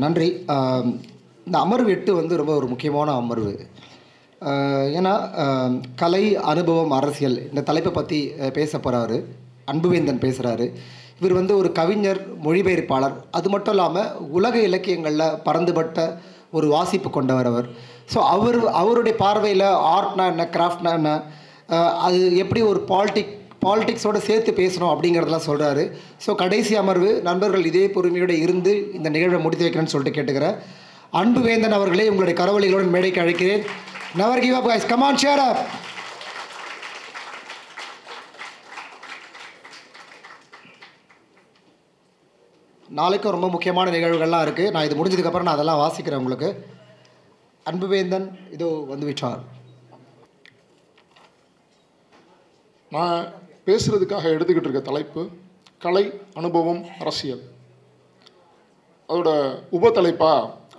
நன்றி. இந்த அமர்வு 8 வந்து ரொம்ப ஒரு முக்கியமான அமர்வு. ஏன்னா, கலை, அனுபவம், அரசியல் இந்த தலைப்பை பற்றி பேசப் போறாரு. அன்புவேந்தன் பேசுகிறாரு. இவர் வந்து ஒரு கவிஞர், மொழிபெயர்ப்பாளர். அது மட்டும் இல்லாமல் உலக இலக்கியங்களில் பரந்துபட்ட ஒரு வாசிப்பு கொண்டவர் அவர். ஸோ அவருடைய பார்வையில் ஆர்ட்னா என்ன, கிராஃப்ட்னா என்ன, அது எப்படி ஒரு பாலிடிக்ஸோடு சேர்த்து பேசணும் அப்படிங்கிறதெல்லாம் சொல்கிறாரு. ஸோ கடைசி அமர்வு நண்பர்கள் இதே பொறுமையோடு இருந்து இந்த நிகழ்வை முடித்து வைக்கிறேன்னு சொல்லிட்டு கேட்டுக்கிறேன். அன்புவேந்தன் அவர்களே, உங்களுடைய கரவொலிகளுடன் மேடைக்கு அழைக்கிறேன். Never give up, guys. Come on, cheer up. நாளைக்கும் ரொம்ப முக்கியமான நிகழ்வுகள்லாம் இருக்குது. நான் இது முடிஞ்சதுக்கப்புறம் நான் அதெல்லாம் வாசிக்கிறேன் உங்களுக்கு. அன்புவேந்தன் இதோ வந்து விட்டார். நான் பேசுகிறதுக்காக எடுத்துக்கிட்டு இருக்க தலைப்பு கலை, அனுபவம், அரசியல். அதோட உபத்தலைப்பா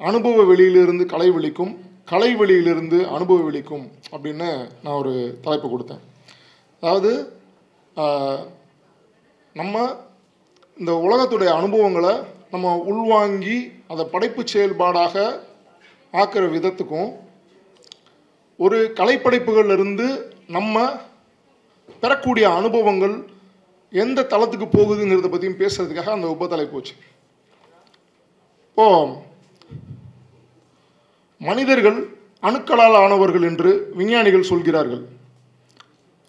அனுபவ வெளியிலிருந்து கலை வெளிக்கும், கலை வெளியிலிருந்து அனுபவ வெளிக்கும் அப்படின்னு நான் ஒரு தலைப்பு கொடுத்தேன். அதாவது நம்ம இந்த உலகத்துடைய அனுபவங்களை நம்ம உள்வாங்கி அதை படைப்பு செயல்பாடாக ஆக்கிற விதத்துக்கும், ஒரு கலைப்படைப்புகளிலிருந்து நம்ம பெறக்கூடிய அனுபவங்கள் எந்த தளத்துக்கு போகுதுங்கிறத பற்றியும் பேசுறதுக்காக அந்த உபத்தலைப்பு போச்சு. இப்போது மனிதர்கள் அணுக்களால் ஆனவர்கள் என்று விஞ்ஞானிகள் சொல்கிறார்கள்.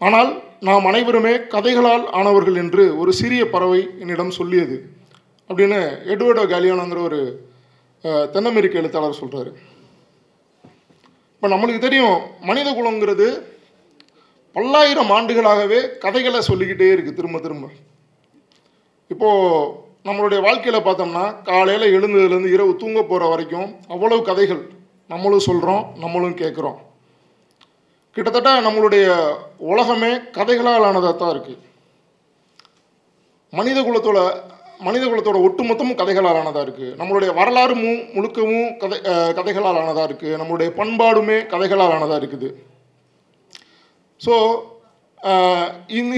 ஆனால் நாம் அனைவருமே கதைகளால் ஆனவர்கள் என்று ஒரு சிறிய பறவை என்னிடம் சொல்லியது அப்படின்னு எட்வர்டோ காலியானோங்கிற ஒரு தென் அமெரிக்க எழுத்தாளர் சொல்கிறாரு. இப்போ நம்மளுக்கு தெரியும், மனித குலங்கிறது பல்லாயிரம் ஆண்டுகளாகவே கதைகளை சொல்லிக்கிட்டே இருக்குது திரும்ப திரும்ப. இப்போது நம்மளுடைய வாழ்க்கையில் பார்த்தோம்னா காலையில் எழுந்ததுலேருந்து இரவு தூங்க போகிற வரைக்கும் அவ்வளவு கதைகள் நம்மளும் சொல்கிறோம், நம்மளும் கேட்குறோம். கிட்டத்தட்ட நம்மளுடைய உலகமே கதைகளால் ஆனதாக தான் இருக்குது. மனித குலத்தோட ஒட்டுமொத்தமும் கதைகளால் ஆனதாக இருக்குது. நம்மளுடைய வரலாறு முழுக்கவும் கதைகளால் ஆனதாக இருக்குது. நம்மளுடைய பண்பாடுமே கதைகளால் ஆனதாக இருக்குது. ஸோ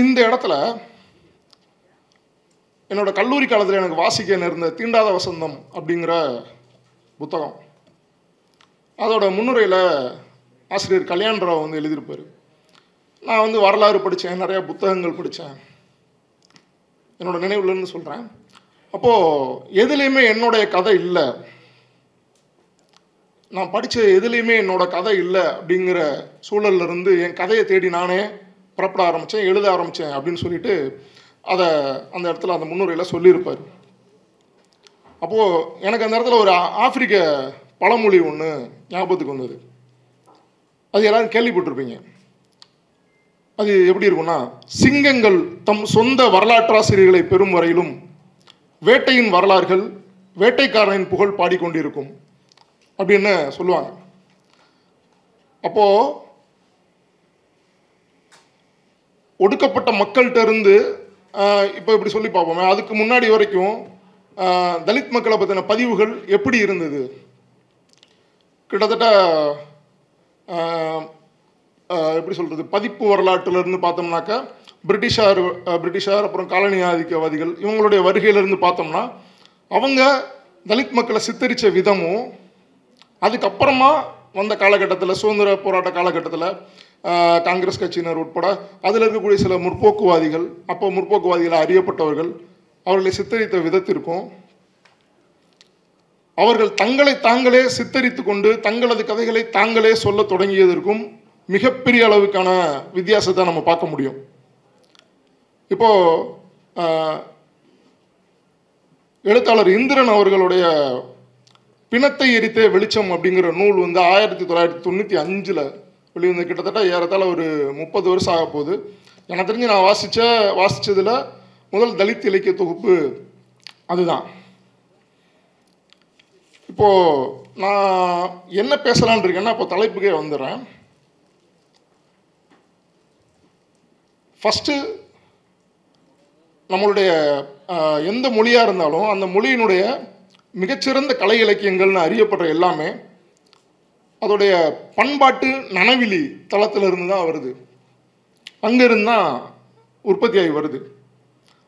இந்த இடத்துல என்னோட கல்லூரி காலத்தில் எனக்கு வாசிக்க நேர்ந்த தீண்டாத வசந்தம் அப்படிங்கிற புத்தகம், அதோட முன்னுரையில் ஆசிரியர் கல்யாண்ராவ் வந்து எழுதியிருப்பார். நான் வந்து வரலாறு படித்தேன், நிறையா புத்தகங்கள் படித்தேன், என்னோட நினைவுலேருந்து சொல்கிறேன். அப்போது எதுலேயுமே என்னுடைய கதை இல்லை, நான் படித்த எதுலேயுமே என்னோடய கதை இல்லை அப்படிங்கிற சூழல்லேருந்து என் கதையை தேடி நானே புறப்பட ஆரம்பித்தேன், எழுத ஆரம்பித்தேன் அப்படின்னு சொல்லிட்டு அதை அந்த இடத்துல அந்த முன்னுரையில் சொல்லியிருப்பார். அப்போது எனக்கு அந்த இடத்துல ஒரு ஆப்பிரிக்க பழமொழி ஒன்று ஞாபகத்துக்கு வந்தது. அது எல்லாரும் கேள்விப்பட்டிருப்பீங்க. அது எப்படி இருக்குன்னா, சிங்கங்கள் தம் சொந்த வரலாற்றாசிரியர்களை பெறும் வரையிலும் வேட்டையின் வரலாறுகள் வேட்டைக்காரனின் புகழ் பாடிக்கொண்டிருக்கும் அப்படின்னு சொல்லுவாங்க. அப்போது ஒடுக்கப்பட்ட மக்கள்கிட்ட இருந்து இப்போ இப்படி சொல்லி பார்ப்போமே, அதுக்கு முன்னாடி வரைக்கும் தலித் மக்களை பற்றின பதிவுகள் எப்படி இருந்தது? கிட்டத்தட்ட எப்படி சொல்கிறது, பதிப்பு வரலாற்றிலிருந்து பார்த்தோம்னாக்கா பிரிட்டிஷார் அப்புறம் காலனி ஆதிக்கவாதிகள் இவங்களுடைய வருகையிலிருந்து பார்த்தோம்னா அவங்க தலித் மக்களை சித்தரித்த விதமும், அதுக்கப்புறமா வந்த காலகட்டத்தில் சுதந்திர போராட்ட காலகட்டத்தில் காங்கிரஸ் கட்சியினர் உட்பட அதில் இருக்கக்கூடிய சில முற்போக்குவாதிகள், அப்போ முற்போக்குவாதிகளை அறியப்பட்டவர்கள், அவர்களை சித்தரித்த விதத்திற்கும் அவர்கள் தங்களை தாங்களே சித்தரித்து கொண்டு தங்களது கதைகளை தாங்களே சொல்ல தொடங்கியதற்கும் மிகப்பெரிய அளவுக்கான வித்தியாசத்தை நம்ம பார்க்க முடியும். இப்போது எழுத்தாளர் இந்திரன் அவர்களுடைய பிணத்தை எரித்தே வெளிச்சம் அப்படிங்கிற நூல் வந்து 1995 வெளிவந்து கிட்டத்தட்ட ஏறத்தாழ ஒரு 30 வருஷம் ஆக போகுது. எனக்கு தெரிஞ்சு நான் வாசித்ததில் முதல் தலித் இலக்கிய தொகுப்பு அதுதான். இப்போது நான் என்ன பேசலான் இருக்கேன்னா, இப்போ தலைப்புக்கே வந்துடுறேன். ஃபஸ்ட்டு நம்மளுடைய எந்த மொழியாக இருந்தாலும் அந்த மொழியினுடைய மிகச்சிறந்த கலை இலக்கியங்கள்னு அறியப்படுற எல்லாமே அதோடைய பண்பாட்டு நனவிலி தளத்திலிருந்து தான் வருது, அங்கேருந்து தான் உற்பத்தியாகி வருது.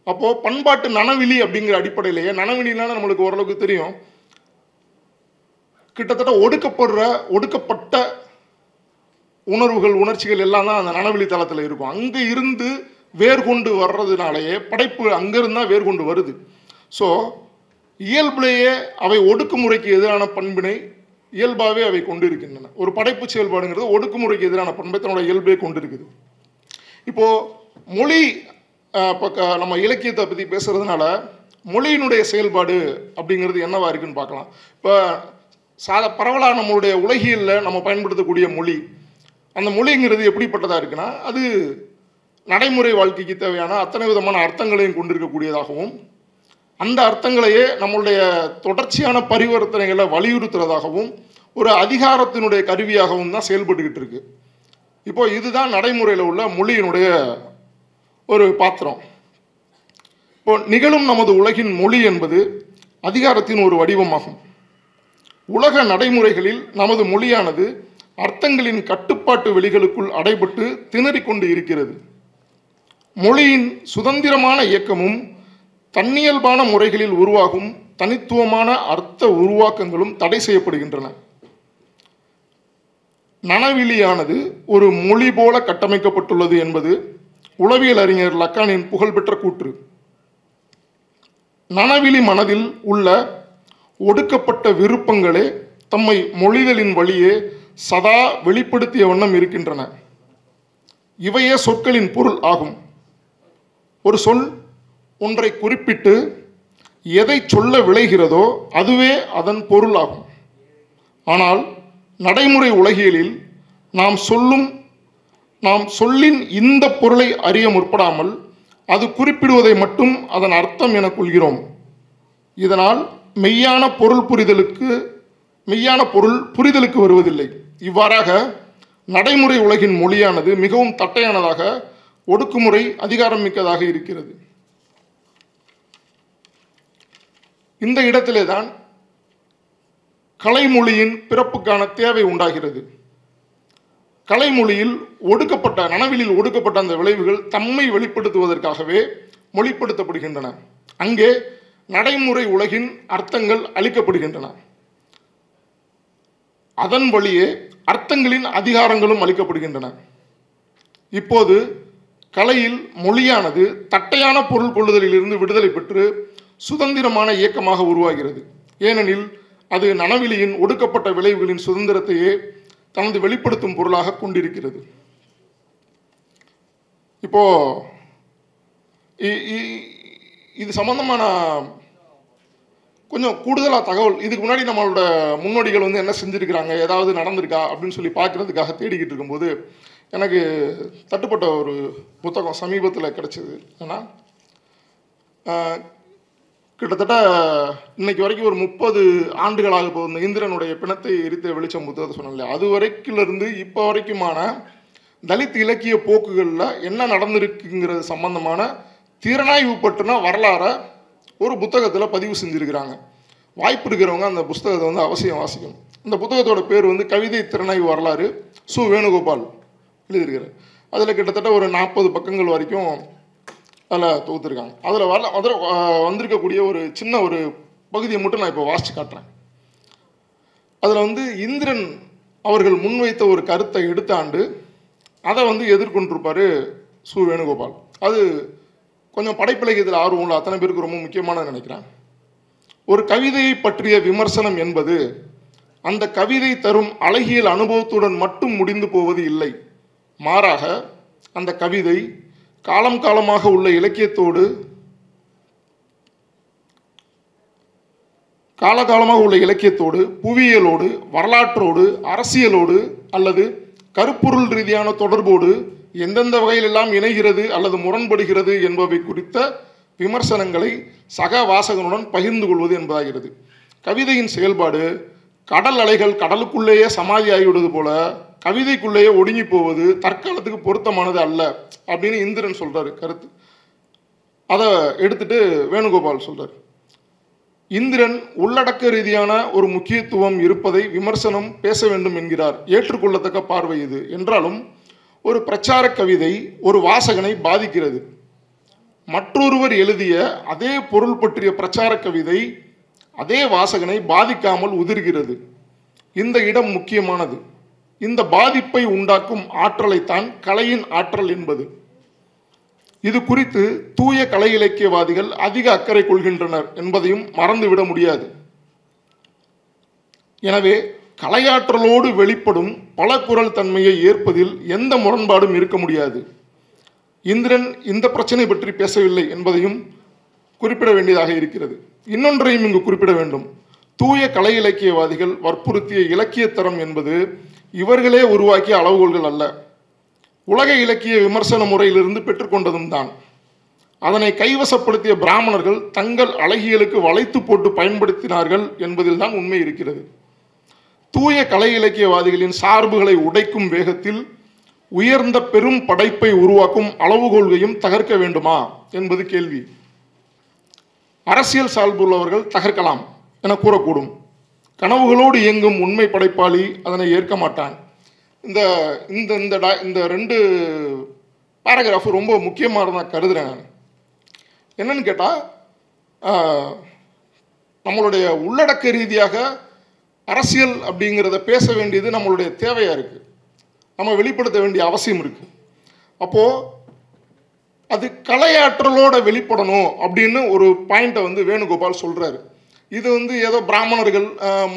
அப்போது பண்பாட்டு நனவிலி அப்படிங்கிற அடிப்படையிலேயே, நனவிலினா நம்மளுக்கு ஓரளவுக்கு தெரியும், கிட்டத்தட்ட ஒடுக்கப்பட்ட உணர்வுகள் உணர்ச்சிகள் எல்லாம் தான் அந்த நனவெளி தளத்தில் இருக்கும். அங்கே இருந்து வேர்கொண்டு வர்றதுனாலேயே படைப்பு அங்கிருந்து தான் வேர்கொண்டு வருது. ஸோ இயல்பிலேயே அவை ஒடுக்குமுறைக்கு எதிரான பண்பினை இயல்பாகவே அவை கொண்டிருக்கின்றன. ஒரு படைப்பு செயல்பாடுங்கிறது ஒடுக்குமுறைக்கு எதிரான பண்பை தன்னோட இயல்பே கொண்டிருக்குது. இப்போது மொழி நம்ம இலக்கியத்தை பற்றி பேசுகிறதுனால மொழியினுடைய செயல்பாடு அப்படிங்கிறது என்னவா இருக்குன்னு பார்க்கலாம். இப்போ பரவலாக நம்மளுடைய உலகியலில் நம்ம பயன்படுத்தக்கூடிய மொழி, அந்த மொழிங்கிறது எப்படிப்பட்டதாக இருக்குன்னா, அது நடைமுறை வாழ்க்கைக்கு தேவையான அத்தனை விதமான அர்த்தங்களையும் கொண்டிருக்கக்கூடியதாகவும், அந்த அர்த்தங்களையே நம்மளுடைய தொடர்ச்சியான பரிவர்த்தனைகளை வலியுறுத்துறதாகவும், ஒரு அதிகாரத்தினுடைய கருவியாகவும் தான் செயல்பட்டுக்கிட்டு இருக்கு. இப்போ இதுதான் நடைமுறையில் உள்ள மொழியினுடைய ஒரு பாத்திரம். இப்போ நிகழும் நமது உலகின் மொழி என்பது அதிகாரத்தின் ஒரு வடிவமாகும். உலக நடைமுறைகளில் நமது மொழியானது அர்த்தங்களின் கட்டுப்பாட்டு வெளிகளுக்குள் அடைபட்டு திணறிக்கொண்டு இருக்கிறது. மொழியின் சுதந்திரமான இயக்கமும் தன்னியல்பான முறைகளில் உருவாகும் தனித்துவமான அர்த்த உருவாக்கங்களும் தடை செய்யப்படுகின்றன. நனவிலியானது ஒரு மொழி போல கட்டமைக்கப்பட்டுள்ளது என்பது உளவியல் அறிஞர் லக்கானின் புகழ்பெற்ற கூற்று. நனவிலி மனதில் உள்ள ஒடுக்கப்பட்ட விருப்பங்களே தம்மை மொழிகளின் வழியே சதா வெளிப்படுத்திய வண்ணம் இருக்கின்றன. இவையே சொற்களின் பொருள் ஆகும். ஒரு சொல் ஒன்றை குறிப்பிட்டு எதை சொல்ல விளைகிறதோ அதுவே அதன் பொருள் ஆகும். ஆனால் நடைமுறை உலகியலில் நாம் சொல்லின் இந்த பொருளை அறிய முற்படாமல் அது குறிப்பிடுவதை மட்டும் அதன் அர்த்தம் என கொள்கிறோம். இதனால் மெய்யான பொருள் புரிதலுக்கு வருவதில்லை. இவ்வாறாக நடைமுறை உலகின் மொழியானது மிகவும் தட்டையானதாக, ஒடுக்குமுறை அதிகாரம் மிக்கதாக இருக்கிறது. இந்த இடத்திலே தான் கலைமொழியின் பிறப்புக்கான தேவை உண்டாகிறது. கலைமொழியில் நனவிலில் ஒடுக்கப்பட்ட அந்த விளைவுகள் தம்மை வெளிப்படுத்துவதற்காகவே மொழிப்படுத்தப்படுகின்றன. அங்கே நடைமுறை உலகின் அர்த்தங்கள் அளிக்கப்படுகின்றன. அதன் வழியே அர்த்தங்களின் அதிகாரங்களும் அளிக்கப்படுகின்றன. இப்போது கலையில் மொழியானது தட்டையான பொருள் கொள்ளுதலிலிருந்து விடுதலை பெற்று சுதந்திரமான இயக்கமாக உருவாகிறது. ஏனெனில் அது நனவிலியின் ஒடுக்கப்பட்ட விளைவுகளின் சுதந்திரத்தையே தனது வெளிப்படுத்தும் பொருளாக கொண்டிருக்கிறது. இப்போ இது சம்பந்தமான கொஞ்சம் கூடுதலாக தகவல், இதுக்கு முன்னாடி நம்மளோட முன்னோடிகள் என்ன செஞ்சுருக்கிறாங்க, ஏதாவது நடந்திருக்கா அப்படின்னு சொல்லி பார்க்குறதுக்காக தேடிக்கிட்டு இருக்கும்போது எனக்கு தட்டுப்பட்ட ஒரு புத்தகம் சமீபத்தில் கிடச்சிது. ஏன்னா கிட்டத்தட்ட இன்னைக்கு வரைக்கும் ஒரு 30 ஆண்டுகளாக போகுது இந்திரனுடைய பிணத்தை எரித்த வெளிச்சம் புத்தகத்தை சொன்னேன். அது வரைக்கிலிருந்து இப்போ வரைக்குமான தலித் இலக்கிய போக்குகளில் என்ன நடந்திருக்குங்கிறது சம்பந்தமான திறனாய்வு பற்றின வரலாறை ஒரு புத்தகத்தில் பதிவு செஞ்சுருக்கிறாங்க. வாய்ப்பு இருக்கிறவங்க அந்த புத்தகத்தை அவசியம் வாசிக்கணும். இந்த புத்தகத்தோட பேர் கவிதை திறனாய்வு வரலாறு, சு வேணுகோபால் எழுதியிருக்கிறார். அதில் கிட்டத்தட்ட ஒரு 40 பக்கங்கள் வரைக்கும் அதில் தொகுத்துருக்காங்க. அதில் வந்திருக்கக்கூடிய ஒரு சின்ன ஒரு பகுதியை மட்டும் நான் இப்போ வாசித்து காட்டுறேன். அதில் இந்திரன் அவர்கள் முன்வைத்த ஒரு கருத்தை எடுத்த ஆண்டு அதை எதிர்கொண்டிருப்பார் சு வேணுகோபால். அது கொஞ்சம் படைப்பிலக்கியத்தில் ஆர்வம் உள்ள அத்தனை பேருக்கு ரொம்ப முக்கியமானது நினைக்கிறேன். ஒரு கவிதையை பற்றிய விமர்சனம் என்பது அந்த கவிதை தரும் அழகியல் அனுபவத்துடன் மட்டும் முடிந்து போவது இல்லை. மாறாக அந்த கவிதை காலம் காலமாக உள்ள இலக்கியத்தோடு புவியியலோடு வரலாற்றோடு அரசியலோடு அல்லது கருப்பொருள் ரீதியான தொடர்போடு எந்தெந்த வகையிலெல்லாம் இணைகிறது அல்லது முரண்படுகிறது என்பவை குறித்த விமர்சனங்களை சக வாசகனுடன் பகிர்ந்து கொள்வது என்பதாகிறது. கவிதையின் செயல்பாடு கடல் அலைகள் கடலுக்குள்ளேயே சமாதி ஆகிவிடுவது போல கவிதைக்குள்ளேயே ஒடுங்கி போவது தற்காலத்துக்கு பொருத்தமானது அல்ல அப்படின்னு இந்திரன் சொல்றாரு கருத்து. அதை எடுத்துட்டு வேணுகோபால் சொல்றாரு, இந்திரன் உள்ளடக்க ரீதியான ஒரு முக்கியத்துவம் இருப்பதை விமர்சனம் பேச வேண்டும் என்கிறார். ஏற்றுக்கொள்ளத்தக்க பார்வை இது. என்றாலும் ஒரு பிரச்சார கவிதை ஒரு வாசகனை பாதிக்கிறது. மற்றொருவர் எழுதிய அதே பொருள் பற்றிய பிரச்சார கவிதை அதே வாசகனை பாதிக்காமல் உதிர்கிறது. இந்த இடம் முக்கியமானது. இந்த பாதிப்பை உண்டாக்கும் ஆற்றலைத்தான் கலையின் ஆற்றல் என்பது. இது குறித்து தூய கலை இலக்கியவாதிகள் அதிக அக்கறை கொள்கின்றனர் என்பதையும் மறந்துவிட முடியாது. எனவே கலையாற்றலோடு வெளிப்படும் பல குரல் தன்மையை ஏற்பதில் எந்த முரண்பாடும் இருக்க முடியாது. இந்திரன் இந்த பிரச்சனை பற்றி பேசவில்லை என்பதையும் குறிப்பிட வேண்டியதாக இருக்கிறது. இன்னொன்றையும் இங்கு குறிப்பிட வேண்டும். தூய கலை இலக்கியவாதிகள் வற்புறுத்திய இலக்கியத்தரம் என்பது இவர்களே உருவாக்கிய அளவுகோல்கள் அல்ல, உலக இலக்கிய விமர்சன முறையிலிருந்து பெற்றுக்கொண்டதும் தான். அதனை கைவசப்படுத்திய பிராமணர்கள் தங்கள் அழகியலுக்கு வளைத்து போட்டு பயன்படுத்தினார்கள் என்பதில் தான் உண்மை இருக்கிறது. தூய கலை இலக்கியவாதிகளின் சார்புகளை உடைக்கும் வேகத்தில் உயர்ந்த பெரும் படைப்பை உருவாக்கும் அளவுகோல்கையும் தகர்க்க வேண்டுமா என்பது கேள்வி. அரசியல் சார்புள்ளவர்கள் தகர்க்கலாம் என கூறக்கூடும். கனவுகளோடு இயங்கும் உண்மை படைப்பாளி அதனை ஏற்க மாட்டான். இந்த இந்த இந்த ரெண்டு பேராகிராஃபு ரொம்ப முக்கியமாக நான் கருதுகிறேன். நான் என்னன்னு கேட்டால், நம்மளுடைய உள்ளடக்க ரீதியாக அரசியல் அப்படிங்கிறத பேச வேண்டியது நம்மளுடைய தேவையாக இருக்குது, நம்ம வெளிப்படுத்த வேண்டிய அவசியம் இருக்குது. அப்போது அது கலையாற்றலோடு வெளிப்படணும் அப்படின்னு ஒரு பாயிண்ட்டை வந்து வேணுகோபால் சொல்கிறாரு. இது வந்து ஏதோ பிராமணர்கள்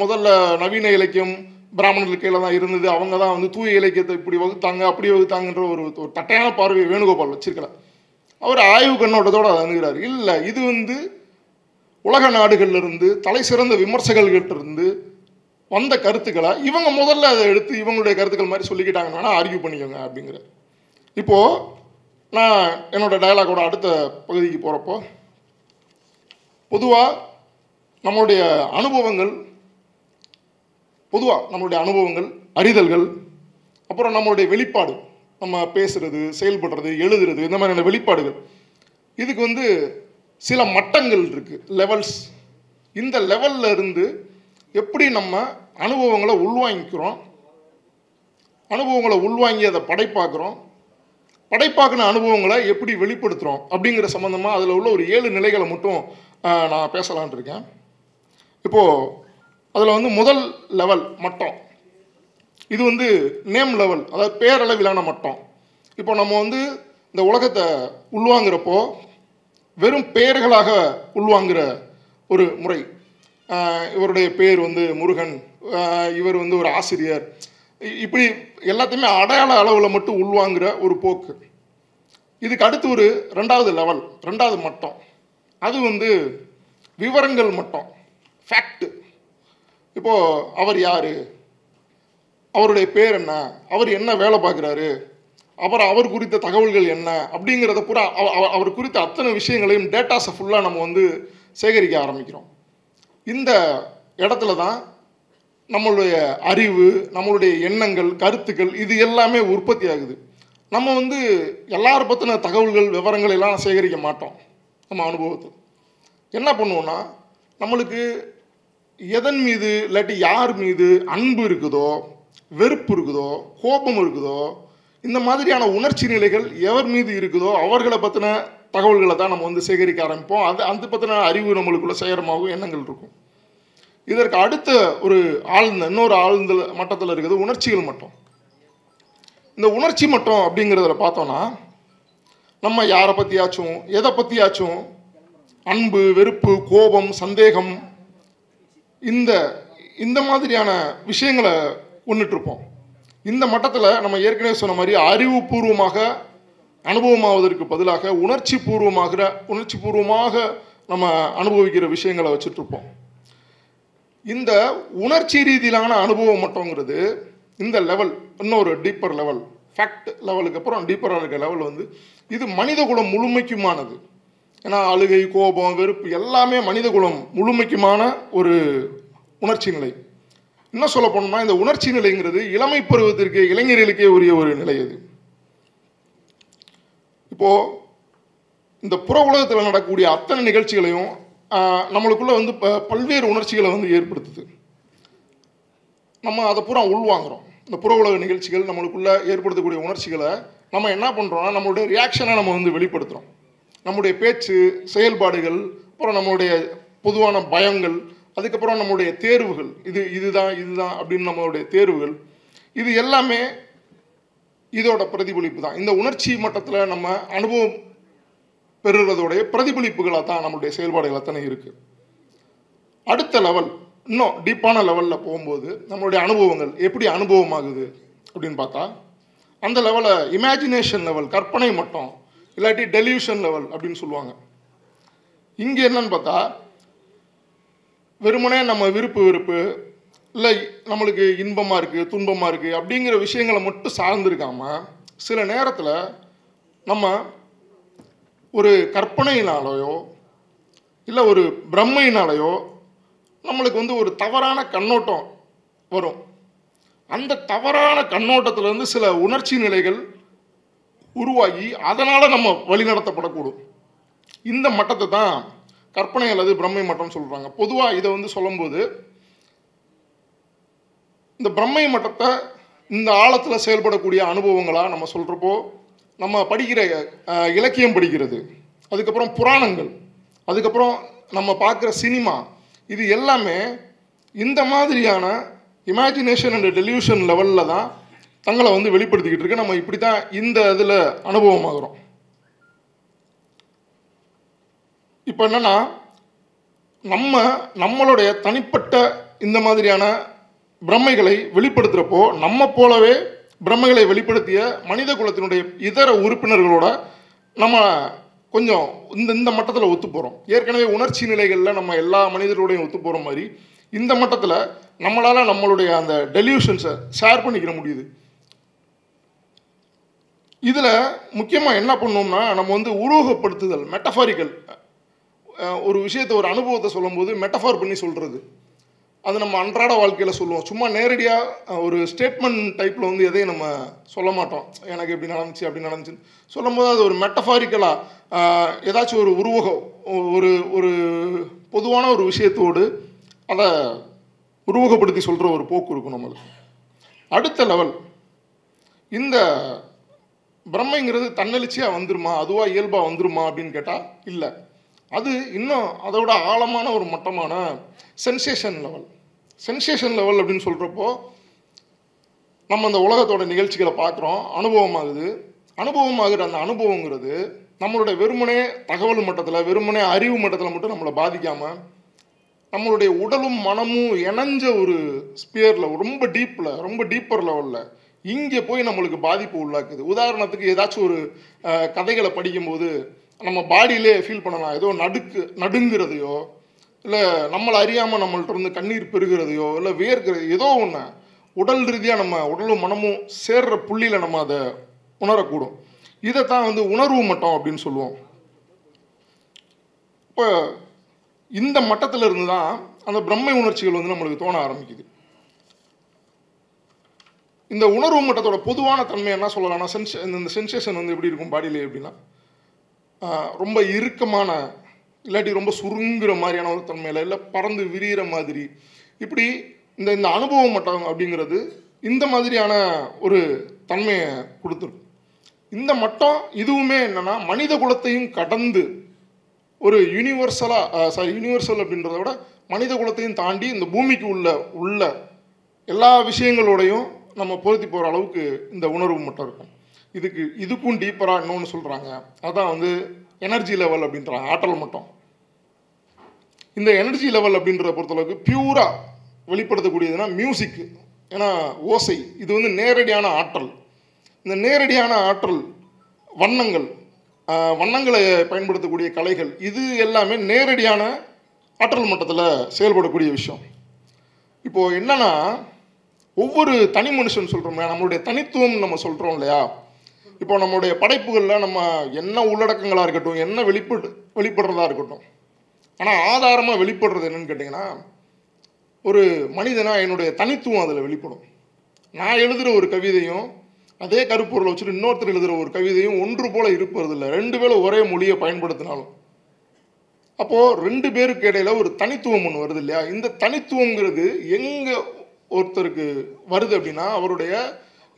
முதல்ல நவீன இலக்கியம் பிராமணர்கள் கையில் தான் இருந்தது, அவங்க தான் வந்து தூய இலக்கியத்தை இப்படி வகுத்தாங்க அப்படி வகுத்தாங்கன்ற ஒரு தட்டையான பார்வையை வேணுகோபால் வச்சிருக்கல. அவர் ஆய்வு கண்ணோட்டத்தோடு அதை அணுகிறார். இல்லை, இது வந்து உலக நாடுகள்லேருந்து தலை சிறந்த விமர்சகர்கள்கிட்ட வந்த கருத்துக்களை இவங்க முதல்ல அதை எடுத்து இவங்களுடைய கருத்துக்கள் மாதிரி சொல்லிக்கிட்டாங்கன்னு வேணால் ஆர்கியூ பண்ணிக்கோங்க அப்படிங்கிற. இப்போது நான் என்னோட டயலாகோட அடுத்த பகுதிக்கு போகிறப்போ, பொதுவாக நம்மளுடைய அனுபவங்கள் அறிதல்கள், அப்புறம் நம்மளுடைய வெளிப்பாடு, நம்ம பேசுகிறது, செயல்படுறது, எழுதுறது, இந்த மாதிரியான வெளிப்பாடுகள், இதுக்கு வந்து சில மட்டங்கள் இருக்குது, லெவல்ஸ். இந்த லெவலில் இருந்து எப்படி நம்ம அனுபவங்களை உள்வாங்கிக்கிறோம், அனுபவங்களை உள்வாங்கி அதை படைப்பாக்குறோம், படைப்பாக்கின அனுபவங்களை எப்படி வெளிப்படுத்துகிறோம் அப்படிங்கிற சம்மந்தமாக அதில் உள்ள ஒரு 7 நிலைகளை மட்டும் நான் பேசலான் இருக்கேன். இப்போது அதில் வந்து முதல் லெவல் மட்டம், இது வந்து நேம் லெவல், அதாவது பேரளவிலான மட்டம். இப்போ நம்ம வந்து இந்த உலகத்தை உள்வாங்கிறப்போ வெறும் பெயர்களாக உள்வாங்கிற ஒரு முறை. இவருடைய பேர் வந்து முருகன், இவர் வந்து ஒரு ஆசிரியர், இப்படி எல்லாத்தையுமே அடையாள அளவில் மட்டும் உள்வாங்கிற ஒரு போக்கு. இதுக்கு அடுத்து ஒரு ரெண்டாவது மட்டம், அது வந்து விவரங்கள் மட்டம், ஃபேக்ட். இப்போது அவர் யார், அவருடைய பேர் என்ன, அவர் என்ன வேலை பார்க்குறாரு, அப்புறம் அவர் குறித்த தகவல்கள் என்ன அப்படிங்கிறத பூரா அவர் குறித்த அத்தனை விஷயங்களையும் டேட்டாஸை ஃபுல்லாக நம்ம வந்து சேகரிக்க ஆரம்பிக்கிறோம். இந்த இடத்துல தான் நம்மளுடைய அறிவு, நம்மளுடைய எண்ணங்கள், கருத்துக்கள் இது எல்லாமே உற்பத்தி ஆகுது. நம்ம வந்து எல்லாரை பற்றின தகவல்கள், விவரங்கள் எல்லாம் சேகரிக்க மாட்டோம். நம்ம அனுபவத்தில் என்ன பண்ணுவோன்னா, நம்மளுக்கு எதன் மீது இல்லாட்டி யார் மீது அன்பு இருக்குதோ, வெறுப்பு இருக்குதோ, கோபம் இருக்குதோ, இந்த மாதிரியான உணர்ச்சி நிலைகள் எவர் மீது இருக்குதோ அவர்களை பற்றின தகவல்களை தான் நம்ம வந்து சேகரிக்க ஆரம்பிப்போம். அந்த பற்றின அறிவு நம்மளுக்குள்ள சேகரமாகவும் எண்ணங்கள் இருக்கும். இதற்கு அடுத்த ஒரு இன்னொரு ஆழ்ந்த மட்டத்தில் இருக்குது உணர்ச்சிகள் மட்டம். இந்த உணர்ச்சி மட்டம் அப்படிங்கிறத பார்த்தோன்னா, நம்ம யாரை பற்றியாச்சும் எதை பற்றியாச்சும் அன்பு, வெறுப்பு, கோபம், சந்தேகம், இந்த மாதிரியான விஷயங்களை கொண்டுட்ருப்போம். இந்த மட்டத்தில் நம்ம ஏற்கனவே சொன்ன மாதிரி அறிவுபூர்வமாக அனுபவமாவதற்கு பதிலாக உணர்ச்சி பூர்வமாக நம்ம அனுபவிக்கிற விஷயங்களை வச்சுட்ருப்போம். இந்த உணர்ச்சி ரீதியிலான அனுபவம் மட்டங்கிறது இந்த லெவல், இன்னொரு டீப்பர் லெவல், ஃபேக்ட் லெவலுக்கு அப்புறம் டீப்பராக இருக்க லெவல் வந்து இது மனித குலம் முழுமைக்குமானது. ஏன்னா அழுகை, கோபம், வெறுப்பு எல்லாமே மனித குலம் முழுமைக்குமான ஒரு உணர்ச்சி நிலை. இன்னும் சொல்ல போனோம்னா இந்த உணர்ச்சி நிலைங்கிறது இளமை பருவத்திற்கு இளைஞர்களுக்கே உரிய ஒரு நிலை. அது இப்போது இந்த புற உலகத்தில் நடக்கக்கூடிய அத்தனை நிகழ்ச்சிகளையும் நம்மளுக்குள்ள வந்து பல்வேறு உணர்ச்சிகளை வந்து ஏற்படுத்துது. நம்ம அதை பூரா உள்வாங்குறோம். இந்த புற உலக நிகழ்ச்சிகள் நம்மளுக்குள்ள ஏற்படுத்தக்கூடிய உணர்ச்சிகளை நம்ம என்ன பண்ணுறோம்னா நம்மளுடைய ரியாக்ஷனை நம்ம வந்து வெளிப்படுத்துகிறோம். நம்முடைய பேச்சு, செயல்பாடுகள், அப்புறம் நம்மளுடைய பொதுவான பயங்கள், அதுக்கப்புறம் நம்மளுடைய தேர்வுகள், இதுதான் அப்படின்னு நம்மளுடைய தேர்வுகள், இது எல்லாமே இதோட பிரதிபலிப்பு தான். இந்த உணர்ச்சி மட்டத்தில் நம்ம அனுபவம் பெறுறதோடைய பிரதிபலிப்புகளாக தான் நம்மளுடைய செயல்பாடுகள் அத்தனை இருக்குது. அடுத்த லெவல், இன்னும் டீப்பான லெவலில் போகும்போது நம்மளுடைய அனுபவங்கள் எப்படி அனுபவமாகுது அப்படின்னு பார்த்தா, அந்த லெவலை இமேஜினேஷன் லெவல், கற்பனை மட்டம், இல்லாட்டி டெலியூஷன் லெவல் அப்படின்னு சொல்லுவாங்க. இங்கே என்னன்னு பார்த்தா, வெறுமனே நம்ம விருப்பு இல்லை நம்மளுக்கு இன்பமாக இருக்குது துன்பமாக இருக்குது அப்படிங்கிற விஷயங்களை மட்டும் சார்ந்திருக்காமல், சில நேரத்தில் நம்ம ஒரு கற்பனையினாலேயோ இல்லை ஒரு பிரம்மையினாலேயோ நம்மளுக்கு வந்து ஒரு தவறான கண்ணோட்டம் வரும். அந்த தவறான கண்ணோட்டத்திலேருந்து சில உணர்ச்சி நிலைகள் உருவாகி அதனால் நம்ம வழிநடத்தப்படக்கூடும். இந்த மட்டத்தை தான் கற்பனை அல்லது பிரம்மை மட்டம் சொல்கிறாங்க. பொதுவாக இதை வந்து சொல்லும்போது, இந்த பிரம்மை மட்டத்தை இந்த ஆழத்தில் செயல்படக்கூடிய அனுபவங்களாக நம்ம சொல்கிறப்போ, நம்ம படிக்கிற இலக்கியம் படிக்கிறது, அதுக்கப்புறம் புராணங்கள், அதுக்கப்புறம் நம்ம பார்க்குற சினிமா, இது எல்லாமே இந்த மாதிரியான இமேஜினேஷன் அண்ட் டெலியூஷன் லெவலில் தான் தங்களை வந்து வெளிப்படுத்திக்கிட்டு இருக்கு. நம்ம இப்படி தான் இந்த இதில் அனுபவமாகிறோம். இப்போ என்னென்னா, நம்மளுடைய தனிப்பட்ட இந்த மாதிரியான பிரம்மைகளை வெளிப்படுத்துகிறப்போ, நம்ம போலவே பிரம்மைகளை வெளிப்படுத்திய மனித குலத்தினுடைய இதர உறுப்பினர்களோட நம்ம கொஞ்சம் இந்த மட்டத்தில் ஒத்து போகிறோம். ஏற்கனவே உணர்ச்சி நிலைகளில் நம்ம எல்லா மனிதர்களோடையும் ஒத்து போகிற மாதிரி இந்த மட்டத்தில் நம்மளால் நம்மளுடைய அந்த டெலியூஷன்ஸை ஷேர் பண்ணிக்கிற முடியுது. இதில் முக்கியமாக என்ன பண்ணோம்னா, நம்ம வந்து உருவகப்படுத்துதல், மெட்டஃபாரிக்கல், ஒரு விஷயத்தை ஒரு அனுபவத்தை சொல்லும்போது மெட்டஃபார் பண்ணி சொல்கிறது, அது நம்ம அன்றாட வாழ்க்கையில் சொல்லுவோம். சும்மா நேரடியாக ஒரு ஸ்டேட்மெண்ட் டைப்பில் வந்து எதையும் நம்ம சொல்ல மாட்டோம். எனக்கு எப்படி நடந்துச்சு அப்படி நடந்துச்சுன்னு சொல்லும்போது அது ஒரு மெட்டஃபாரிக்கலாக ஏதாச்சும் ஒரு உருவகம், ஒரு பொதுவான ஒரு விஷயத்தோடு அதை உருவகப்படுத்தி சொல்கிற ஒரு போக்கு இருக்கும் நம்மளுக்கு. அடுத்த லெவல், இந்த பிரம்மைங்கிறது தன்னெழுச்சியாக வந்துருமா, அதுவாக இயல்பாக வந்துருமா அப்படின்னு கேட்டால் இல்லை. அது இன்னும் அதோட ஆழமான ஒரு மட்டமான சென்சேஷன் லெவல். சென்சேஷன் லெவல் அப்படின்னு சொல்கிறப்போ, நம்ம அந்த உலகத்தோட நிகழ்ச்சிகளை பார்க்குறோம், அனுபவமாகிற அந்த அனுபவங்கிறது நம்மளுடைய வெறுமனே தகவல் மட்டத்தில், வெறுமனே அறிவு மட்டத்தில் மட்டும் நம்மளை பாதிக்காமல், நம்மளுடைய உடலும் மனமும் இணைஞ்ச ஒரு ஸ்பியரில், ரொம்ப டீப்பர் லெவலில் இங்கே போய் நம்மளுக்கு பாதிப்பு உள்ளாக்குது. உதாரணத்துக்கு ஏதாச்சும் ஒரு கதைகளை படிக்கும்போது நம்ம பாடியிலே ஃபீல் பண்ணலாம், ஏதோ நடுங்கிறதையோ, இல்லை நம்மளை அறியாமல் நம்மள்ட்ட இருந்து கண்ணீர் பெறுகிறதையோ, இல்லை வேர்க்கிறது, ஏதோ ஒன்று உடல் ரீதியாக நம்ம உடலும் மனமும் சேர்ற புள்ளியில் நம்ம அதை உணரக்கூடும். இதைத்தான் வந்து உணர்வு மட்டம் அப்படின்னு சொல்லுவோம். இப்போ இந்த மட்டத்தில் இருந்து தான் அந்த பிரம்மை உணர்ச்சிகள் வந்து நம்மளுக்கு தோண ஆரம்பிக்குது. இந்த உணர்வு மட்டத்தோட பொதுவான தன்மை என்ன சொல்லலாம்னா, இந்த சென்சேஷன் வந்து எப்படி இருக்கும் பாடியிலே அப்படின்னா, ரொம்ப இறுக்கமான, இல்லாட்டி ரொம்ப சுருங்குற மாதிரியான ஒரு தன்மையில், இல்லை பறந்து விரிகிற மாதிரி, இப்படி இந்த அனுபவ மட்டம் அப்படிங்கிறது இந்த மாதிரியான ஒரு தன்மையை கொடுத்துருக்கு. இந்த மட்டம் இதுவுமே என்னென்னா, மனித குலத்தையும் கடந்து ஒரு யூனிவர்சல் அப்படின்றத விட மனித குலத்தையும் தாண்டி இந்த பூமிக்கு உள்ள எல்லா விஷயங்களோடையும் நம்ம பொருத்தி போகிற அளவுக்கு இந்த உணர்வு மட்டம் இருக்கும். இதுக்கும் டீப்பராக இன்னொன்று சொல்கிறாங்க, அதான் வந்து எனர்ஜி லெவல் அப்படின்றாங்க, ஆற்றல் மட்டம். இந்த எனர்ஜி லெவல் அப்படின்றத பொறுத்தளவுக்கு பியூராக வெளிப்படுத்தக்கூடியதுன்னா மியூசிக்கு, ஏன்னா ஓசை, இது வந்து நேரடியான ஆற்றல். இந்த நேரடியான ஆற்றல், வண்ணங்களை பயன்படுத்தக்கூடிய கலைகள், இது எல்லாமே நேரடியான ஆற்றல் மட்டத்தில் செயல்படக்கூடிய விஷயம். இப்போது என்னென்னா, ஒவ்வொரு தனி மனுஷன் சொல்கிறோம், நம்மளுடைய தனித்துவம் நம்ம சொல்கிறோம் இல்லையா. இப்போ நம்மளுடைய படைப்புகளில் நம்ம என்ன உள்ளடக்கங்களாக இருக்கட்டும், என்ன வெளிப்படுறதா இருக்கட்டும், ஆனால் ஆதாரமாக வெளிப்படுறது என்னன்னு கேட்டிங்கன்னா, ஒரு மனிதனாக என்னுடைய தனித்துவம் அதில் வெளிப்படும். நான் எழுதுகிற ஒரு கவிதையும் அதே கருப்பொருளை வச்சுட்டு இன்னொருத்தர் எழுதுகிற ஒரு கவிதையும் ஒன்று போல் இருப்பதில்லை. ரெண்டு பேரும் ஒரே மொழியை பயன்படுத்தினாலும் அப்போது ரெண்டு பேருக்கு இடையில் ஒரு தனித்துவம் ஒன்று வருது இல்லையா. இந்த தனித்துவங்கிறது எங்கே ஒருத்தருக்கு வருது அப்படின்னா, அவருடைய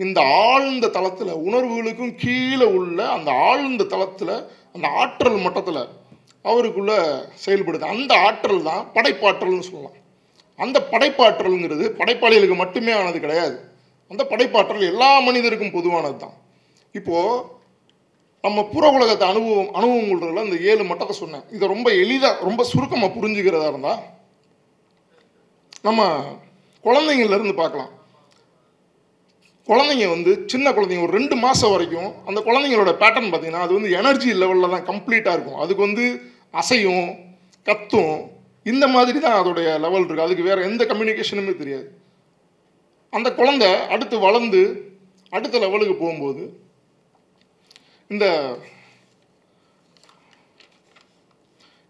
இந்த ஆழ்ந்த தளத்தில், உணர்வுகளுக்கும் கீழே உள்ள அந்த ஆழ்ந்த தளத்தில், அந்த ஆற்றல் மட்டத்தில் அவருக்குள்ள செயல்படுது. அந்த ஆற்றல் தான் படைப்பாற்றல்னு சொல்லலாம். அந்த படைப்பாற்றல்ங்கிறது படைப்பாளிகளுக்கு மட்டுமே ஆனது கிடையாது. அந்த படைப்பாற்றல் எல்லா மனிதருக்கும் பொதுவானது தான். இப்போது நம்ம புற உலகத்தை அனுபவம் கொள்றதுல இந்த 7 மட்டத்தை சொன்னேன். இதை ரொம்ப எளிதாக ரொம்ப சுருக்கமாக புரிஞ்சுக்கிறதா இருந்தால் நம்ம குழந்தைங்கள்லேருந்து பார்க்கலாம். குழந்தைங்க வந்து சின்ன குழந்தைங்க ஒரு 2 மாதம் வரைக்கும் அந்த குழந்தைங்களோட பேட்டர்ன் பார்த்திங்கன்னா அது வந்து எனர்ஜி லெவலில் தான் கம்ப்ளீட்டாக இருக்கும். அதுக்கு வந்து அசையும், கத்தும், இந்த மாதிரி தான் அதோடைய லெவல் இருக்குது. அதுக்கு வேறு எந்த கம்யூனிகேஷனுமே தெரியாது. அந்த குழந்தை அடுத்து வளர்ந்து அடுத்த லெவலுக்கு போகும்போது இந்த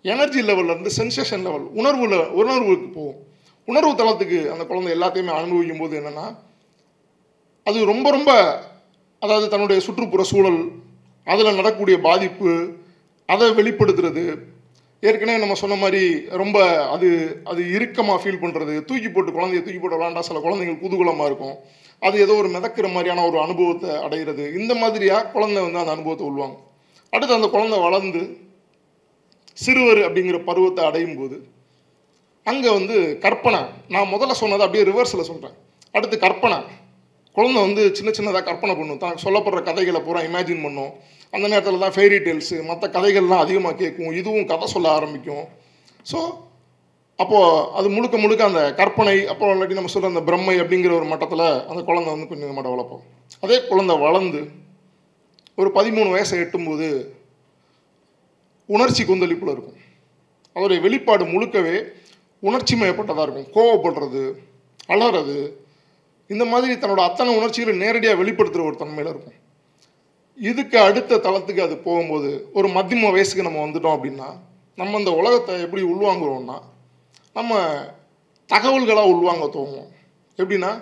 எனர்ஜி லெவல்லேருந்து சென்சேஷன் லெவல் உணர்வுக்கு போகும். உணர்வு தளத்துக்கு அந்த குழந்தை எல்லாத்தையுமே அனுபவிக்கும் போது என்னென்னா அது ரொம்ப ரொம்ப அதாவது தன்னுடைய சுற்றுப்புற சூழல், அதில் நடக்கக்கூடிய பாதிப்பு, அதை வெளிப்படுத்துறது. ஏற்கனவே நம்ம சொன்ன மாதிரி ரொம்ப அது அது இறுக்கமாக ஃபீல் பண்ணுறது, குழந்தைய தூக்கி போட்டு விளாண்டா சில குழந்தைகள் குதூகலமாக இருக்கும். அது ஏதோ ஒரு மிதக்கிற மாதிரியான ஒரு அனுபவத்தை அடைகிறது. இந்த மாதிரியாக குழந்தை வந்து அந்த அனுபவத்தை உள்வாங்க. அடுத்து அந்த குழந்தை வளர்ந்து சிறுவர் அப்படிங்கிற பருவத்தை அடையும் போது அங்கே வந்து கற்பனை, நான் முதல்ல சொன்னதை அப்படியே ரிவர்ஸில் சொல்கிறேன். அடுத்து கற்பனை, குழந்தை வந்து சின்ன சின்னதாக கற்பனை பண்ணும், தான் சொல்லப்படுற கதைகளை பூரா இமேஜின் பண்ணும். அந்த நேரத்தில் தான் ஃபெய்ரி டெய்ல்ஸு மற்ற கதைகள்லாம் அதிகமாக கேட்கும், இதுவும் கதை சொல்ல ஆரம்பிக்கும். ஸோ அப்போது அது முழுக்க முழுக்க அந்த கற்பனை, அப்புறம் இல்லாட்டி நம்ம சொல்கிற அந்த பிரம்மை அப்படிங்கிற ஒரு மட்டத்தில் அந்த குழந்தை வந்து கொஞ்சம் கொஞ்சமாக டெவலப் ஆகும். அதே குழந்தை வளர்ந்து ஒரு 13 வயசை எட்டும்போது உணர்ச்சி கொந்தளிப்பில் இருக்கும். அதோடைய வெளிப்பாடு முழுக்கவே உணர்ச்சி மயப்பட்டதாக இருக்கும். கோவப்படுறது, அலறது, இந்த மாதிரி தன்னோட அத்தனை உணர்ச்சிகளை நேரடியாக வெளிப்படுத்துகிற ஒரு தன்மையில் இருக்கும். இதுக்கு அடுத்த தளத்துக்கு அது போகும்போது ஒரு மத்தியம வயசுக்கு நம்ம வந்துட்டோம் அப்படின்னா நம்ம இந்த உலகத்தை எப்படி உள்வாங்குறோம்னா நம்ம தகவல்களாக உள்வாங்க துவங்குவோம். எப்படின்னா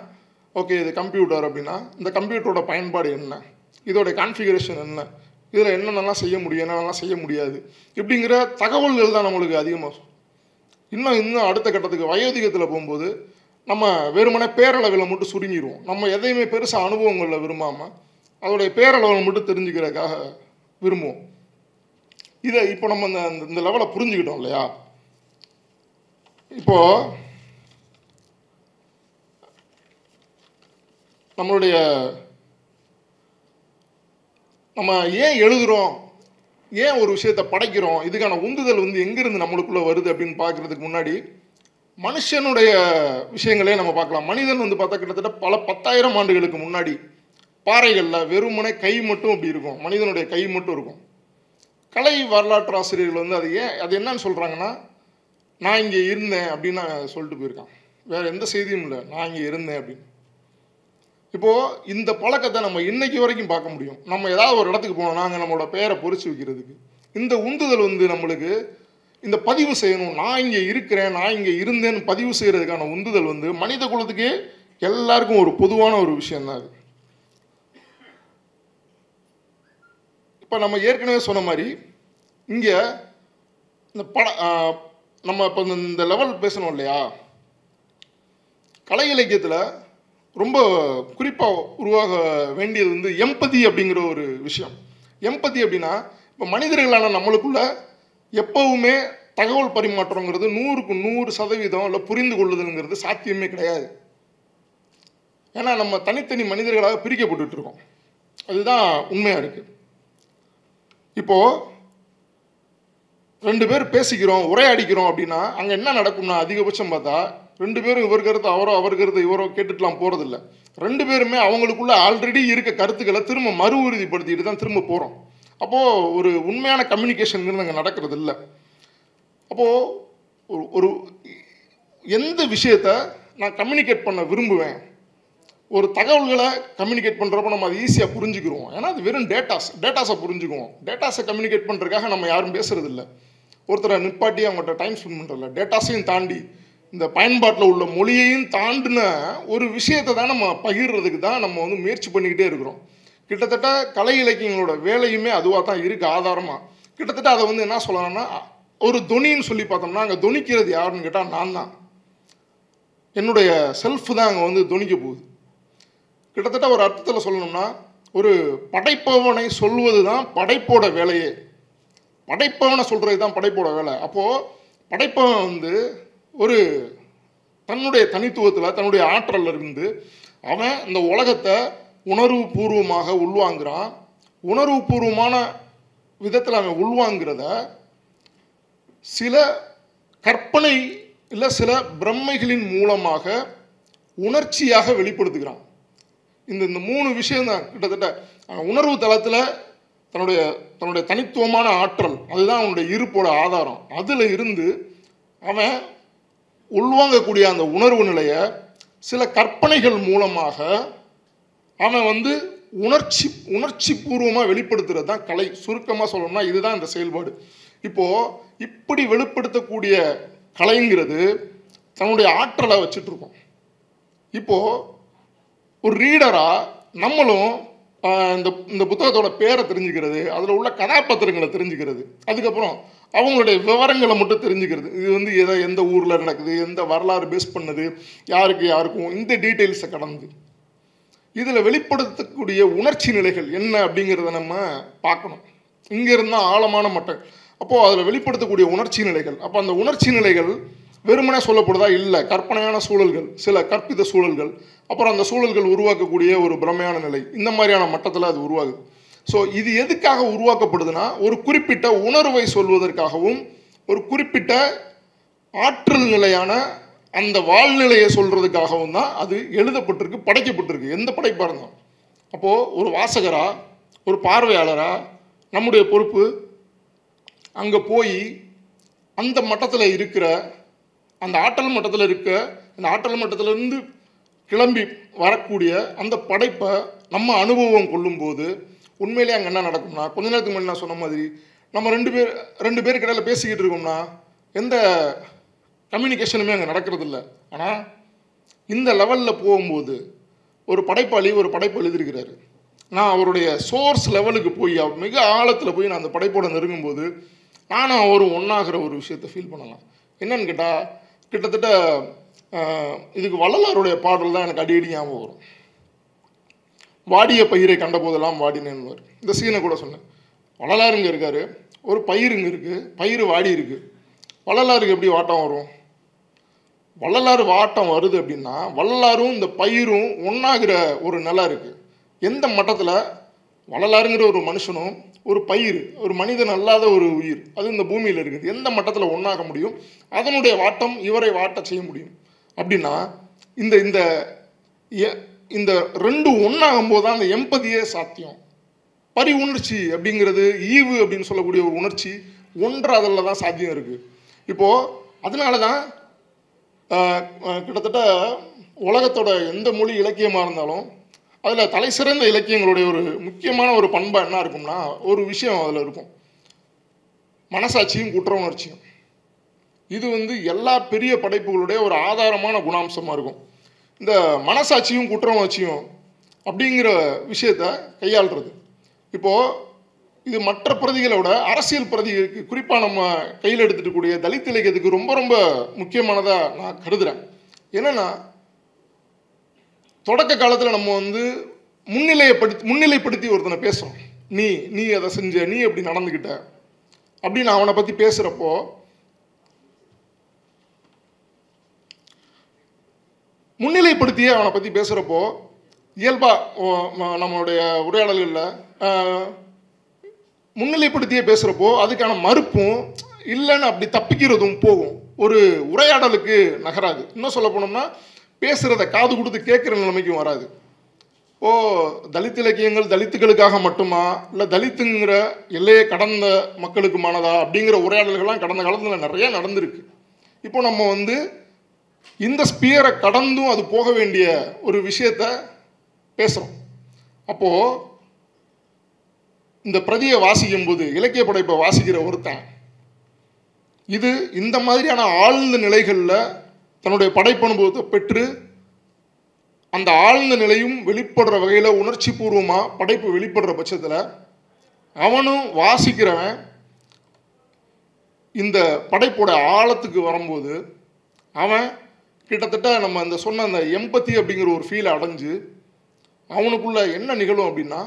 ஓகே இது கம்ப்யூட்டர் அப்படின்னா இந்த கம்ப்யூட்டரோட பயன்பாடு என்ன, இதோடைய கான்ஃபிகரேஷன் என்ன, இதில் என்னென்னலாம் செய்ய முடியும், என்னென்னலாம் செய்ய முடியாது, இப்படிங்கிற தகவல்கள் தான் நம்மளுக்கு அதிகமாக. இன்னும் அடுத்த கட்டத்துக்கு வயோதிகத்தில் போகும்போது நம்ம வெறுமனே பேரளவில் மட்டும் சுருங்கிடுவோம். நம்ம எதையுமே பெருசாக அனுபவங்களில் விரும்பாமல் அதோடைய பேரளவில் மட்டும் தெரிஞ்சுக்கிறதுக்காக விரும்புவோம். இதை இப்போ நம்ம இந்த லெவலை புரிஞ்சுக்கிட்டோம் இல்லையா? இப்போது நம்ம ஏன் எழுதுகிறோம், ஏன் ஒரு விஷயத்தை படைக்கிறோம், இதுக்கான உந்துதல் வந்து எங்கேருந்து நம்மளுக்குள்ளே வருது அப்படின்னு பார்க்குறதுக்கு முன்னாடி மனுஷனுடைய விஷயங்களே நம்ம பார்க்கலாம். மனிதன் வந்து பார்த்தா கிட்டத்தட்ட பல 10,000 ஆண்டுகளுக்கு முன்னாடி பாறைகளில் வெறுமனே கை மட்டும் அப்படி இருக்கும், மனிதனுடைய கை மட்டும் இருக்கும். கலை வரலாற்று ஆசிரியர்கள் வந்து அது என்னன்னு சொல்கிறாங்கன்னா நான் இங்கே இருந்தேன் அப்படின்னு சொல்லிட்டு போயிருக்கான். வேறு எந்த செய்தியும் இல்லை, நான் இங்கே இருந்தேன் அப்படின்னு. இப்போது இந்த பழக்கத்தை நம்ம இன்னைக்கு வரைக்கும் பார்க்க முடியும். நம்ம ஏதாவது ஒரு இடத்துக்கு போனோம்னா அங்கே நம்மளோட பேரை பொறிச்சு வைக்கிறதுக்கு இந்த உந்துதல் வந்து நம்மளுக்கு இந்த பதிவு செய்யணும், நான் இங்கே இருக்கிறேன், நான் இங்கே இருந்தேன்னு பதிவு செய்கிறதுக்கான உந்துதல் வந்து மனித குலத்துக்கே எல்லாருக்கும் ஒரு பொதுவான ஒரு விஷயந்தான் அது. இப்போ நம்ம ஏற்கனவே சொன்ன மாதிரி இங்கே இந்த நம்ம இப்போ இந்த லெவல் பேசணும் இல்லையா, கலை இலக்கியத்தில் ரொம்ப குறிப்பாக உருவாக வேண்டியது வந்து எம்பதி அப்படிங்கிற ஒரு விஷயம். எம்பதி அப்படின்னா இப்போ மனிதர்களான நம்மளுக்குள்ள எப்போவுமே தகவல் பரிமாற்றங்கிறது 100க்கு 100% இல்லை புரிந்து கொள்ளுதல்ங்கிறது சாத்தியமே கிடையாது. ஏன்னா நம்ம தனித்தனி மனிதர்களாக பிரிக்கப்பட்டு இருக்கோம், அதுதான் உண்மையாக இருக்குது. இப்போது 2 பேர் பேசிக்கிறோம், உரையாடிக்கிறோம் அப்படின்னா அங்கே என்ன நடக்கும்னா அதிகபட்சம் பார்த்தா 2 பேரும் இவர் கருத்து அவரோ அவர் கருத்து இவரோ கேட்டுட்டுலாம் போகிறதில்ல. 2 பேருமே அவங்களுக்குள்ள ஆல்ரெடி இருக்க கருத்துக்களை திரும்ப மறு உறுதிப்படுத்திட்டு தான் திரும்ப போகிறோம். அப்போது ஒரு உண்மையான கம்யூனிகேஷனுங்கிறது அங்கே நடக்கிறது இல்லை. அப்போது ஒரு எந்த விஷயத்தை நான் கம்யூனிகேட் பண்ண விரும்புவேன், ஒரு தகவல்களை கம்யூனிகேட் பண்ணுறப்ப நம்ம அதை ஈஸியாக புரிஞ்சுக்கிறோம். ஏன்னா அது வெறும் டேட்டாஸை புரிஞ்சுக்குவோம். டேட்டாஸை கம்யூனிகேட் பண்ணுறதுக்காக நம்ம யாரும் பேசுகிறதில்ல, ஒருத்தரை நிப்பாட்டி அவங்கள்ட்ட டைம் ஸ்பெண்ட் பண்ணுறதில்ல. டேட்டாஸையும் தாண்டி இந்த பயன்பாட்டில் உள்ள மொழியையும் தாண்டின ஒரு விஷயத்தை தான் நம்ம பகிர்றதுக்கு தான் நம்ம வந்து முயற்சி பண்ணிக்கிட்டே இருக்கிறோம். கிட்டத்தட்ட கலை இலக்கியங்களோட வேலையுமே அதுவாக தான் இருக்குது ஆதாரமாக. கிட்டத்தட்ட அதை வந்து என்ன சொல்லலாம்னா ஒரு தொனின்னு சொல்லி பார்த்தோம்னா அங்கே தொனிக்கிறது யாருன்னு கேட்டால் நான் தான், என்னுடைய செல்ஃப் தான் அங்கே வந்து தொனிக்க போகுது. கிட்டத்தட்ட ஒரு அர்த்தத்தில் சொல்லணும்னா ஒரு படைப்பவனை சொல்வது தான் படைப்போட வேலையே, படைப்பவனை சொல்கிறது தான் படைப்போட வேலை. அப்போது படைப்பவன் வந்து ஒரு தன்னுடைய தனித்துவத்தில் தன்னுடைய ஆற்றல்ல இருந்து அவன் இந்த உலகத்தை உணர்வு பூர்வமாக உள்வாங்குறான். உணர்வு பூர்வமான விதத்தில் அவன் உள்வாங்கிறத சில கற்பனை இல்லை சில பிரம்மைகளின் மூலமாக உணர்ச்சியாக வெளிப்படுத்துகிறான். இந்த 3 விஷயம் தான் கிட்டத்தட்ட உணர்வு தளத்தில் தன்னுடைய தனித்துவமான ஆற்றல், அதுதான் அவனுடைய இருப்போட ஆதாரம். அதில் இருந்து அவன் உள்வாங்கக்கூடிய அந்த உணர்வு நிலையை சில கற்பனைகள் மூலமாக அவன் உணர்ச்சி பூர்வமாக வெளிப்படுத்துறது தான் கலை. சுருக்கமாக சொல்லணும்னா இதுதான் இந்த செயல்பாடு. இப்படி வெளிப்படுத்தக்கூடிய கலைங்கிறது தன்னுடைய ஆற்றலை வச்சுட்டு இருக்கோம். ஒரு ரீடராக நம்மளும் இந்த புத்தகத்தோட பேரை தெரிஞ்சுக்கிறது, அதில் உள்ள கதாபாத்திரங்களை தெரிஞ்சுக்கிறது, அதுக்கப்புறம் அவங்களுடைய விவரங்களை மட்டும் தெரிஞ்சுக்கிறது. இது எந்த ஊரில் நடக்குது, எந்த வரலாறு பேஸ் பண்ணது, யாருக்கும் இந்த டீட்டெயில்ஸை கடந்து இதில் வெளிப்படுத்தக்கூடிய உணர்ச்சி நிலைகள் என்ன அப்படிங்கிறத நம்ம பார்க்கணும். இங்கே இருந்தால் ஆழமான மட்டம். அதில் வெளிப்படுத்தக்கூடிய உணர்ச்சி நிலைகள், அந்த உணர்ச்சி நிலைகள் வெறுமனே சொல்லப்படுதா? இல்லை, கற்பனையான சூழல்கள், சில கற்பித சூழல்கள், அப்புறம் அந்த சூழல்கள் உருவாக்கக்கூடிய ஒரு பிரமையான நிலை, இந்த மாதிரியான மட்டத்தில் அது உருவாகுது. இது எதுக்காக உருவாக்கப்படுதுன்னா, ஒரு குறிப்பிட்ட உணர்வை சொல்வதற்காகவும் ஒரு குறிப்பிட்ட ஆற்றல் நிலையான அந்த வாழ்நிலையை சொல்கிறதுக்காகவும் தான் அது எழுதப்பட்டிருக்கு, படைக்கப்பட்டிருக்கு. எந்த படைப்பாக இருந்தாலும் ஒரு வாசகரா, ஒரு பார்வையாளரா நம்முடைய பொறுப்பு அங்கே போய் அந்த மட்டத்தில் இருக்கிற அந்த ஆற்றல் மட்டத்தில் அந்த ஆற்றல் மட்டத்திலிருந்து கிளம்பி வரக்கூடிய அந்த படைப்பை நம்ம அனுபவம் கொள்ளும்போது உண்மையிலே அங்கே என்ன நடக்கும்னா, கொஞ்ச நேரத்துக்கு முன்னாடி நான் சொன்ன மாதிரி நம்ம ரெண்டு பேருக்கு இடையில பேசிக்கிட்டு இருக்கோம்னா எந்த கம்யூனிகேஷனுமே அங்கே நடக்கிறது இல்லை. ஆனால் இந்த லெவலில் போகும்போது ஒரு படைப்பாளி எழுதியிருக்கிறாரு, நான் அவருடைய சோர்ஸ் லெவலுக்கு போய் மிக ஆழத்தில் போய் நான் அந்த படைப்போட நெருங்கும்போது நானும் அவரும் ஒன்றாகிற ஒரு விஷயத்தை ஃபீல் பண்ணலாம். என்னன்னு கேட்டால், கிட்டத்தட்ட இதுக்கு வள்ளலாருடைய பாடல் தான் எனக்கு அடிக்கடி ஞாபகம் வரும். வாடிய பயிரை கண்ட போதெல்லாம் வாடினேன்னு இந்த சீனை கூட சொன்னேன். வள்ளலாருங்க இருக்காரு, ஒரு பயிருங்க இருக்குது, பயிர் வாடி இருக்குது. வள்ளலாருக்கு எப்படி வாட்டம் வரும்? வள்ளலாறு வாட்டம் வருது அப்படின்னா வள்ளலாரும் இந்த பயிரும் ஒன்றாகிற ஒரு நிலை இருக்குது. எந்த மட்டத்தில் வள்ளலாருங்கிற ஒரு மனுஷனும் ஒரு பயிர், ஒரு மனிதன் அல்லாத ஒரு உயிர், அது இந்த பூமியில் இருக்குது, எந்த மட்டத்தில் ஒன்றாக முடியும்? அதனுடைய வாட்டம் இவரை வாட்ட செய்ய முடியும். அப்படின்னா இந்த இந்த இந்த ரெண்டு ஒன்றாகும் போது தான் அந்த எம்பதியே சாத்தியம். பரி உணர்ச்சி அப்படிங்கிறது, ஈவு அப்படின்னு சொல்லக்கூடிய ஒரு உணர்ச்சி ஒன்றாதலில் தான் சாத்தியம் இருக்குது. அதனால தான் கிட்டத்தட்ட உலகத்தோட எந்த மொழி இலக்கியமாக இருந்தாலும் அதில் தலை சிறந்த இலக்கியங்களுடைய ஒரு முக்கியமான ஒரு பண்பாக என்ன இருக்கும்னா, ஒரு விஷயம் அதில் இருக்கும், மனசாட்சியும் குற்ற உணர்ச்சியும். இது எல்லா பெரிய படைப்புகளுடைய ஒரு ஆதாரமான குணாம்சமாக இருக்கும். இந்த மனசாட்சியும் குற்ற உணர்ச்சியும் அப்படிங்கிற விஷயத்தை கையாளுறது இது மற்ற பிரதிகளோட அரசியல் பிரதிகளுக்கு, குறிப்பாக நம்ம கையில் எடுத்துட்டு கூடிய தலித் இலக்கியத்துக்கு ரொம்ப ரொம்ப முக்கியமானதாக நான் கருதுகிறேன். என்னென்னா, தொடக்க காலத்தில் நம்ம முன்னிலைப்படுத்தி ஒருத்தனை பேசுகிறோம். நீ அதை செஞ்ச, நீ எப்படி நடந்துக்கிட்ட அப்படின்னு அவனை பற்றி பேசுகிறப்போ, முன்னிலைப்படுத்தியே அவனை பற்றி பேசுகிறப்போ இயல்பாக நம்மளுடைய உரையாடல்களில் முன்னிலைப்படுத்தியே பேசுகிறப்போ அதுக்கான மறுப்பும் இல்லைன்னு அப்படி தப்பிக்கிறதும் போகும், ஒரு உரையாடலுக்கு நகராது. இன்னும் சொல்ல போனோம்னா பேசுகிறத காது கொடுத்து கேட்குற நிலைமைக்கும் வராது. தலித் இலக்கியங்கள் தலித்துகளுக்காக மட்டுமா, இல்லை தலித்துங்கிற எல்லையை கடந்த மக்களுக்குமானதா அப்படிங்கிற உரையாடல்கள்லாம் கடந்த காலத்தில் நிறைய நடந்திருக்கு. நம்ம இந்த ஸ்பியரை கடந்தும் அது போக வேண்டிய ஒரு விஷயத்த பேசுகிறோம். இந்த பிரதியை வாசிக்கும் போது, இலக்கிய படைப்பை வாசிக்கிற ஒருத்தன் இந்த மாதிரியான ஆழ்ந்த நிலைகளில் தன்னுடைய படைப்பனுபவத்தை பெற்று அந்த ஆழ்ந்த நிலையும் வெளிப்படுற வகையில் உணர்ச்சி பூர்வமாக படைப்பு வெளிப்படுற பட்சத்தில் அவனும் வாசிக்கிறவன் இந்த படைப்போட ஆழத்துக்கு வரும்போது அவன் கிட்டத்தட்ட நம்ம அந்த சொன்ன அந்த எம்பத்தி அப்படிங்கிற ஒரு ஃபீலை அடைஞ்சு அவனுக்குள்ள என்ன நிகழும் அப்படின்னா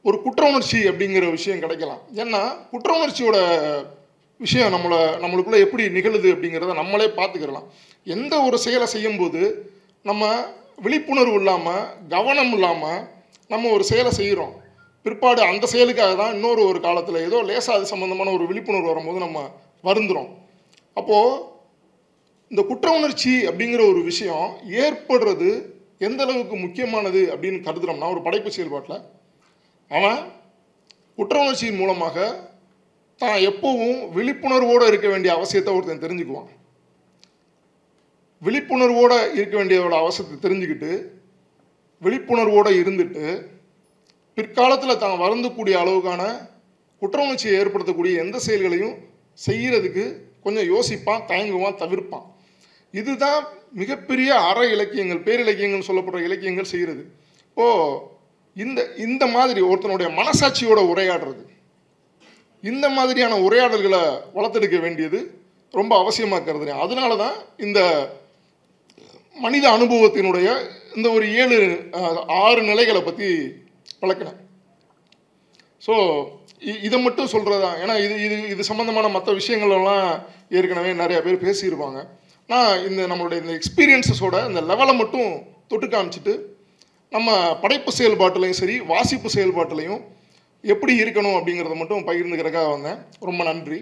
ஒரு குற்ற உணர்ச்சி அப்படிங்கிற விஷயம் கிடைக்கலாம். ஏன்னா குற்ற உணர்ச்சியோட விஷயம் நம்மளுக்குள்ளே எப்படி நிகழுது அப்படிங்கிறத நம்மளே பார்த்துக்கிடலாம். எந்த ஒரு செயலை செய்யும்போது நம்ம விழிப்புணர்வு இல்லாமல், கவனம் இல்லாமல் நம்ம ஒரு செயலை செய்கிறோம். பிற்பாடு அந்த செயலுக்காக தான் இன்னொரு ஒரு காலத்தில் ஏதோ லேசாக அது சம்மந்தமான ஒரு விழிப்புணர்வு வரும்போது நம்ம வருந்துறோம். அப்போது இந்த குற்ற உணர்ச்சி அப்படிங்கிற ஒரு விஷயம் ஏற்படுறது எந்த அளவுக்கு முக்கியமானது அப்படின்னு கருதுறோம்னா, ஒரு படைப்பு செயல்பாட்டில் அவன் குற்ற உணர்ச்சியின் மூலமாக தான் எப்பவும் விழிப்புணர்வோடு இருக்க வேண்டிய அவசியத்தை ஒருத்தன் தெரிஞ்சுக்குவான். விழிப்புணர்வோடு இருக்க வேண்டியதோட அவசியத்தை தெரிஞ்சுக்கிட்டு விழிப்புணர்வோடு இருந்துட்டு பிற்காலத்தில் தான் வருந்தக்கூடிய அளவுக்கான குற்ற உணர்ச்சியை ஏற்படுத்தக்கூடிய எந்த செயல்களையும் செய்கிறதுக்கு கொஞ்சம் யோசிப்பான், தயங்குவான், தவிர்ப்பான். இதுதான் மிகப்பெரிய அற இலக்கியங்கள், பேரிலக்கியங்கள் சொல்லப்படுற இலக்கியங்கள் செய்கிறது. இந்த இந்த மாதிரி ஒருத்தனுடைய மனசாட்சியோட உரையாடுறது, இந்த மாதிரியான உரையாடல்களை வளர்த்தெடுக்க வேண்டியது ரொம்ப அவசியமாக கருதுறேன். அதனால தான் இந்த மனித அனுபவத்தினுடைய இந்த ஒரு 6 நிலைகளை பற்றி விளக்கினேன். ஸோ இதை மட்டும் சொல்கிறதா, ஏன்னா இது சம்மந்தமான மற்ற விஷயங்கள்லாம் ஏற்கனவே நிறையா பேர் பேசியிருப்பாங்க. நான் நம்மளுடைய இந்த எக்ஸ்பீரியன்ஸஸோட இந்த லெவலை மட்டும் தொட்டு காமிச்சிட்டு நம்ம படைப்பு செயல்பாட்டிலையும் சரி, வாசிப்பு செயல்பாட்டிலையும் எப்படி இருக்கணும் அப்படிங்கிறத மட்டும் பகிர்ந்துக்கிறதுக்காக வந்தேன். ரொம்ப நன்றி.